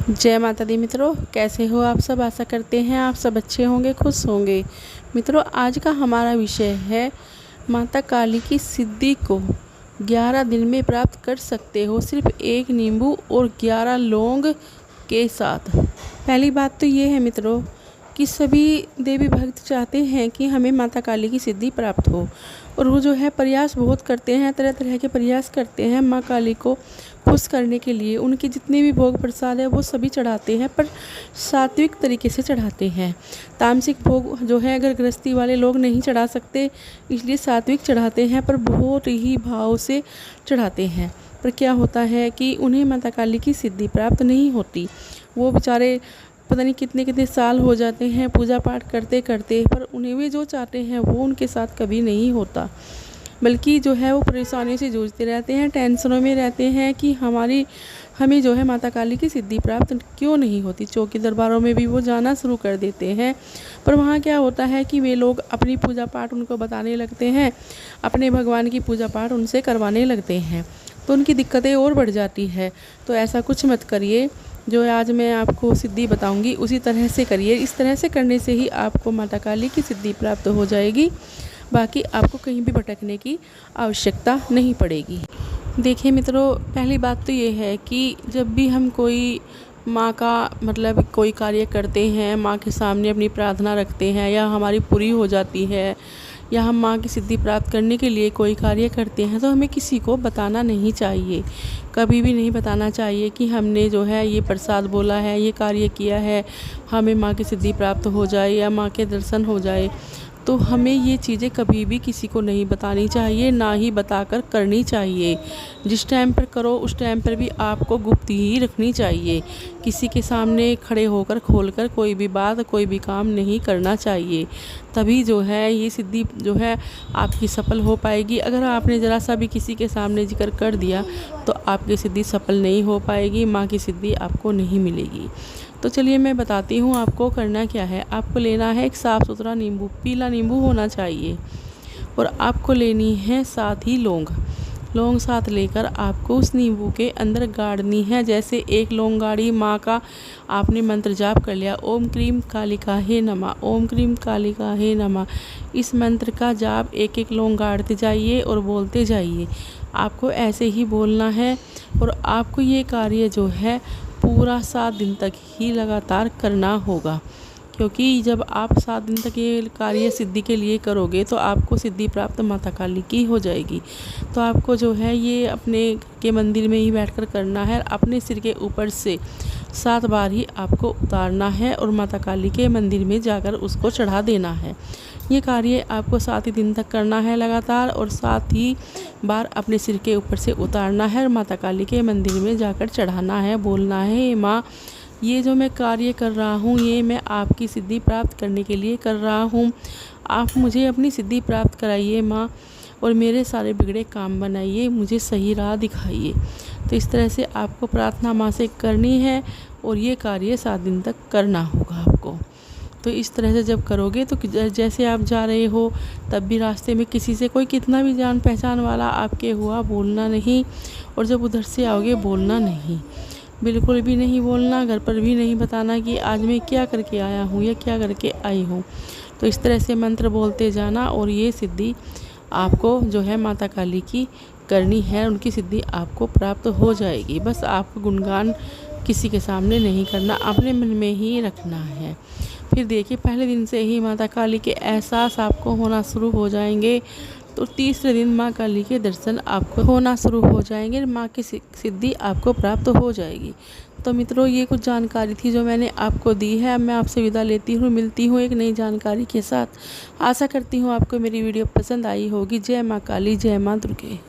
जय माता दी मित्रों, कैसे हो आप सब। आशा करते हैं आप सब अच्छे होंगे, खुश होंगे। मित्रों, आज का हमारा विषय है माता काली की सिद्धि को 11 दिन में प्राप्त कर सकते हो, सिर्फ 1 नींबू और 11 लौंग के साथ। पहली बात तो ये है मित्रों कि सभी देवी भक्त चाहते हैं कि हमें माता काली की सिद्धि प्राप्त हो, और वो जो है प्रयास बहुत करते हैं, तरह तरह के प्रयास करते हैं माँ काली को खुश करने के लिए। उनके जितने भी भोग प्रसाद है वो सभी चढ़ाते हैं, पर सात्विक तरीके से चढ़ाते हैं। तामसिक भोग जो है अगर गृहस्थी वाले लोग नहीं चढ़ा सकते, इसलिए सात्विक चढ़ाते हैं, पर बहुत ही भाव से चढ़ाते हैं। पर क्या होता है कि उन्हें माता काली की सिद्धि प्राप्त नहीं होती। वो बेचारे पता नहीं कितने कितने साल हो जाते हैं पूजा पाठ करते करते, पर उन्हें वे जो चाहते हैं वो उनके साथ कभी नहीं होता। बल्कि जो है वो परेशानियों से जूझते रहते हैं, टेंशनों में रहते हैं कि हमें जो है माता काली की सिद्धि प्राप्त क्यों नहीं होती। चौकी दरबारों में भी वो जाना शुरू कर देते हैं, पर वहाँ क्या होता है कि वे लोग अपनी पूजा पाठ उनको बताने लगते हैं, अपने भगवान की पूजा पाठ उनसे करवाने लगते हैं, तो उनकी दिक्कतें और बढ़ जाती है। तो ऐसा कुछ मत करिए। जो आज मैं आपको सिद्धि बताऊंगी उसी तरह से करिए। इस तरह से करने से ही आपको माता काली की सिद्धि प्राप्त हो जाएगी। बाकी आपको कहीं भी भटकने की आवश्यकता नहीं पड़ेगी। देखिए मित्रों, पहली बात तो ये है कि जब भी हम कोई माँ का कोई कार्य करते हैं, माँ के सामने अपनी प्रार्थना रखते हैं या हमारी पूरी हो जाती है, या हम माँ की सिद्धि प्राप्त करने के लिए कोई कार्य करते हैं, तो हमें किसी को बताना नहीं चाहिए। कभी भी नहीं बताना चाहिए कि हमने जो है ये प्रसाद बोला है, ये कार्य किया है, हमें माँ की सिद्धि प्राप्त हो जाए या माँ के दर्शन हो जाए। तो हमें ये चीज़ें कभी भी किसी को नहीं बतानी चाहिए, ना ही बताकर करनी चाहिए। जिस टाइम पर करो उस टाइम पर भी आपको गुप्त ही रखनी चाहिए। किसी के सामने खड़े होकर खोलकर कोई भी बात, कोई भी काम नहीं करना चाहिए। तभी जो है ये सिद्धि जो है आपकी सफल हो पाएगी। अगर आपने ज़रा सा भी किसी के सामने जिक्र कर दिया तो आपकी सिद्धि सफल नहीं हो पाएगी, माँ की सिद्धि आपको नहीं मिलेगी। तो चलिए मैं बताती हूँ आपको करना क्या है। आपको लेना है एक साफ़ सुथरा नींबू, पीला नींबू होना चाहिए, और आपको लेनी है साथ ही लौंग साथ लेकर आपको उस नींबू के अंदर गाड़नी है। जैसे 1 लौंग गाड़ी, माँ का आपने मंत्र जाप कर लिया, ओम क्रीम कालिकाहे नमः, ओम क्रीम कालिकाहे नमः। इस मंत्र का जाप 1-1 लौंग गाड़ते जाइए और बोलते जाइए। आपको ऐसे ही बोलना है, और आपको ये कार्य जो है पूरा 7 दिन तक ही लगातार करना होगा, क्योंकि जब आप 7 दिन तक ये कार्य सिद्धि के लिए करोगे तो आपको सिद्धि प्राप्त माता काली की हो जाएगी। तो आपको जो है ये अपने के मंदिर में ही बैठकर करना है। अपने सिर के ऊपर से 7 बार ही आपको उतारना है और माता काली के मंदिर में जाकर उसको चढ़ा देना है। ये कार्य आपको 7 ही दिन तक करना है लगातार, और 7 ही बार अपने सिर के ऊपर से उतारना है और माता काली के मंदिर में जाकर चढ़ाना है। बोलना है, माँ ये जो मैं कार्य कर रहा हूँ ये मैं आपकी सिद्धि प्राप्त करने के लिए कर रहा हूँ। आप मुझे अपनी सिद्धि प्राप्त कराइए माँ, और मेरे सारे बिगड़े काम बनाइए, मुझे सही राह दिखाइए। तो इस तरह से आपको प्रार्थना माँ से करनी है, और ये कार्य 7 दिन तक करना होगा आपको। तो इस तरह से जब करोगे तो जैसे आप जा रहे हो तब भी रास्ते में किसी से, कोई कितना भी जान पहचान वाला आपके हुआ, बोलना नहीं, और जब उधर से आओगे बोलना नहीं, बिल्कुल भी नहीं बोलना। घर पर भी नहीं बताना कि आज मैं क्या करके आया हूँ या क्या करके आई हूँ। तो इस तरह से मंत्र बोलते जाना, और ये सिद्धि आपको जो है माता काली की करनी है, उनकी सिद्धि आपको प्राप्त हो जाएगी। बस आपको गुणगान किसी के सामने नहीं करना, अपने मन में ही रखना है। फिर देखिए, पहले दिन से ही माता काली के एहसास आपको होना शुरू हो जाएंगे, तो तीसरे दिन माँ काली के दर्शन आपको होना शुरू हो जाएंगे, माँ की सिद्धि आपको प्राप्त हो जाएगी। तो मित्रों, ये कुछ जानकारी थी जो मैंने आपको दी है। अब मैं आपसे विदा लेती हूँ, मिलती हूँ एक नई जानकारी के साथ। आशा करती हूँ आपको मेरी वीडियो पसंद आई होगी। जय माँ काली, जय माँ दुर्गे।